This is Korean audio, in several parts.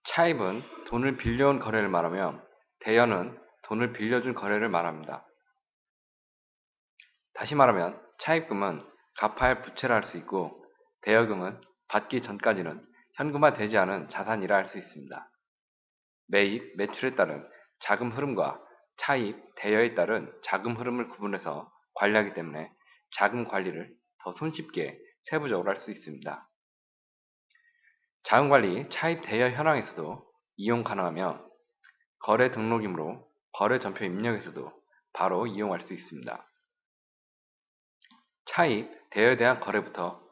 차입은 돈을 빌려온 거래를 말하며 대여는 돈을 빌려준 거래를 말합니다. 다시 말하면 차입금은 갚아야 할 부채라 할 수 있고 대여금은 받기 전까지는 현금화되지 않은 자산이라 할 수 있습니다. 매입, 매출에 따른 자금 흐름과 차입, 대여에 따른 자금 흐름을 구분해서 관리하기 때문에 자금 관리를 더 손쉽게 세부적으로 할 수 있습니다. 자금관리 차입 대여 현황에서도 이용 가능하며 거래 등록이므로 거래 전표 입력에서도 바로 이용할 수 있습니다. 차입, 대여에 대한 거래부터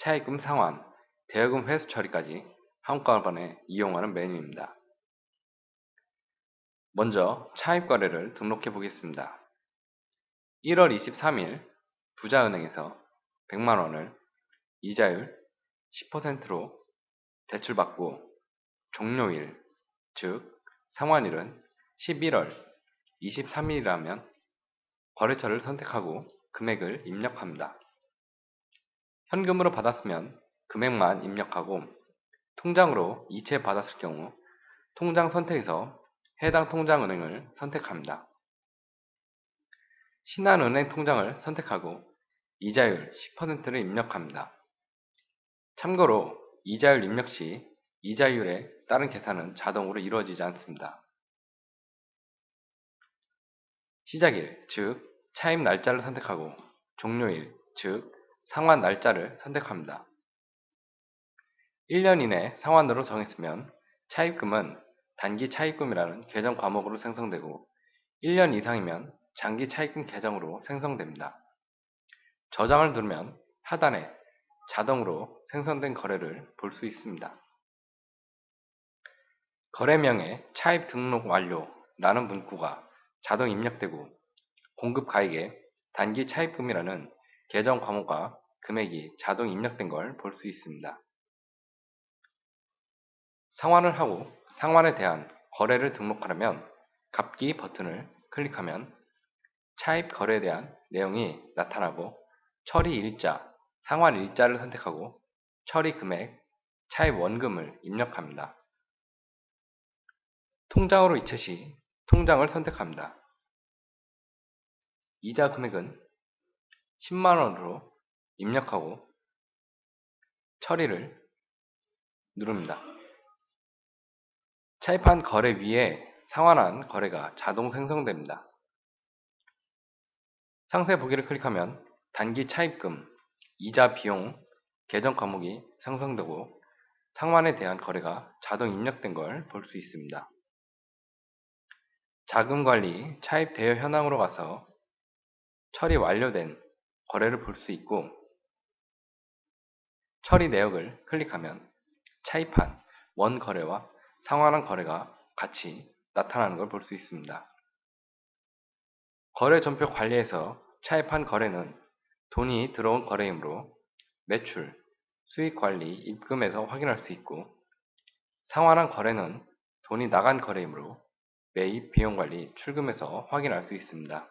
차입금 상환, 대여금 회수 처리까지 한꺼번에 이용하는 메뉴입니다. 먼저 차입 거래를 등록해 보겠습니다. 1월 23일 부자은행에서 100만원을 이자율 10%로 대출받고 종료일, 즉 상환일은 11월 23일이라면 거래처를 선택하고 금액을 입력합니다. 현금으로 받았으면 금액만 입력하고 통장으로 이체 받았을 경우 통장 선택에서 해당 통장은행을 선택합니다. 신한은행 통장을 선택하고 이자율 10%를 입력합니다. 참고로 이자율 입력 시 이자율에 따른 계산은 자동으로 이루어지지 않습니다. 시작일, 즉 차입 날짜를 선택하고 종료일, 즉 상환 날짜를 선택합니다. 1년 이내 상환으로 정했으면 차입금은 단기 차입금이라는 계정 과목으로 생성되고 1년 이상이면 장기 차입금 계정으로 생성됩니다. 저장을 누르면 하단에 자동으로 생성된 거래를 볼 수 있습니다. 거래명에 차입 등록 완료라는 문구가 자동 입력되고 공급 가액에 단기 차입금이라는 계정 과목과 금액이 자동 입력된 걸 볼 수 있습니다. 상환을 하고 상환에 대한 거래를 등록하려면 갚기 버튼을 클릭하면 차입 거래에 대한 내용이 나타나고 처리 일자, 상환 일자를 선택하고 처리 금액, 차입 원금을 입력합니다. 통장으로 이체 시 통장을 선택합니다. 이자 금액은 10만원으로 입력하고 처리를 누릅니다. 차입한 거래 위에 상환한 거래가 자동 생성됩니다. 상세 보기를 클릭하면 단기 차입금, 이자 비용, 계정 과목이 생성되고 상환에 대한 거래가 자동 입력된 걸 볼 수 있습니다. 자금관리 차입 대여 현황으로 가서 처리 완료된 거래를 볼 수 있고 처리 내역을 클릭하면 차입한 원 거래와 상환한 거래가 같이 나타나는 걸 볼 수 있습니다. 거래 전표 관리에서 차입한 거래는 돈이 들어온 거래이므로 매출, 수익 관리, 입금에서 확인할 수 있고 상환한 거래는 돈이 나간 거래이므로 매입, 비용 관리, 출금에서 확인할 수 있습니다.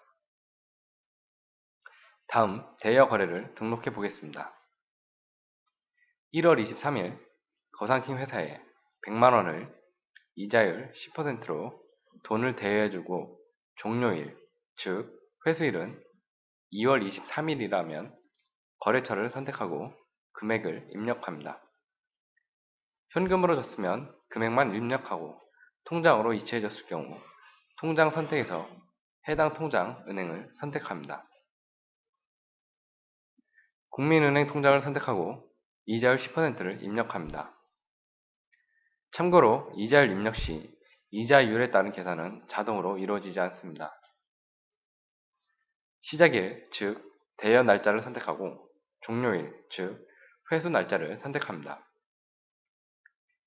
다음 대여 거래를 등록해 보겠습니다. 1월 23일 거상킹 회사에 100만원을 이자율 10%로 돈을 대여해주고 종료일, 즉 회수일은 2월 23일이라면 거래처를 선택하고 금액을 입력합니다. 현금으로 줬으면 금액만 입력하고 통장으로 이체해줬을 경우 통장 선택에서 해당 통장 은행을 선택합니다. 국민은행 통장을 선택하고 이자율 10%를 입력합니다. 참고로 이자율 입력 시 이자율에 따른 계산은 자동으로 이루어지지 않습니다. 시작일, 즉 대여 날짜를 선택하고 종료일, 즉 회수 날짜를 선택합니다.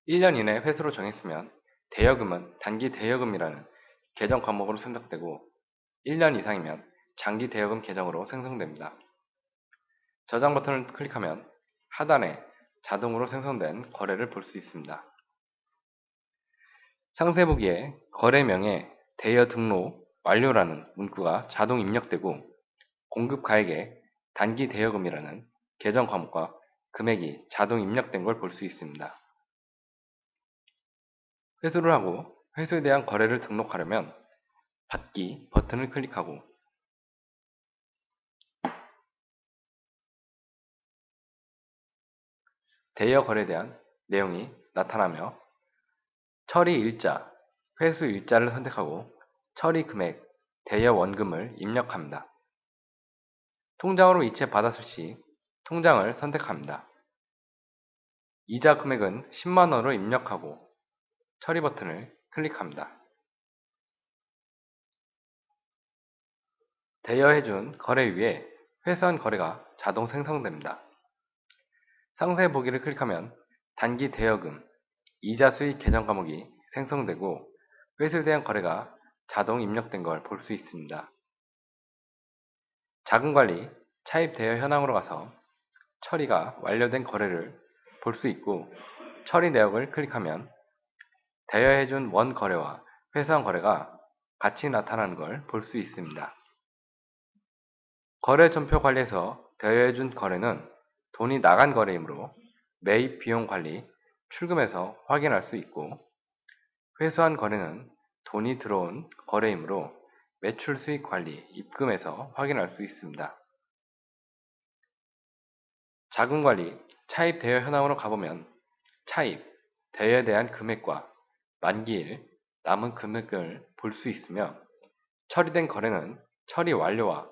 1년 이내 회수로 정했으면 대여금은 단기 대여금이라는 계정 과목으로 선택되고 1년 이상이면 장기 대여금 계정으로 생성됩니다. 저장 버튼을 클릭하면 하단에 자동으로 생성된 거래를 볼 수 있습니다. 상세 보기에 거래명에 대여 등록 완료라는 문구가 자동 입력되고 공급 가액에 단기 대여금이라는 계정 과목과 금액이 자동 입력된 걸 볼 수 있습니다. 회수를 하고 회수에 대한 거래를 등록하려면 받기 버튼을 클릭하고 대여 거래에 대한 내용이 나타나며 처리 일자, 회수 일자를 선택하고 처리 금액, 대여 원금을 입력합니다. 통장으로 이체 받았을 시 통장을 선택합니다. 이자 금액은 10만원으로 입력하고 처리 버튼을 클릭합니다. 대여해준 거래 위에 회수한 거래가 자동 생성됩니다. 상세 보기를 클릭하면 단기 대여금, 이자 수익 계정 과목이 생성되고 회수에 대한 거래가 자동 입력된 걸 볼 수 있습니다. 자금관리, 차입 대여 현황으로 가서 처리가 완료된 거래를 볼 수 있고 처리 내역을 클릭하면 대여해준 원 거래와 회수한 거래가 같이 나타나는 걸 볼 수 있습니다. 거래 전표 관리에서 대여해준 거래는 돈이 나간 거래이므로 매입 비용 관리, 출금에서 확인할 수 있고 회수한 거래는 돈이 들어온 거래이므로 매출 수익 관리, 입금에서 확인할 수 있습니다. 자금 관리, 차입 대여 현황으로 가보면 차입, 대여에 대한 금액과 만기일, 남은 금액을 볼 수 있으며 처리된 거래는 처리 완료와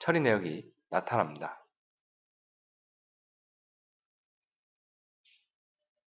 처리 내역이 나타납니다.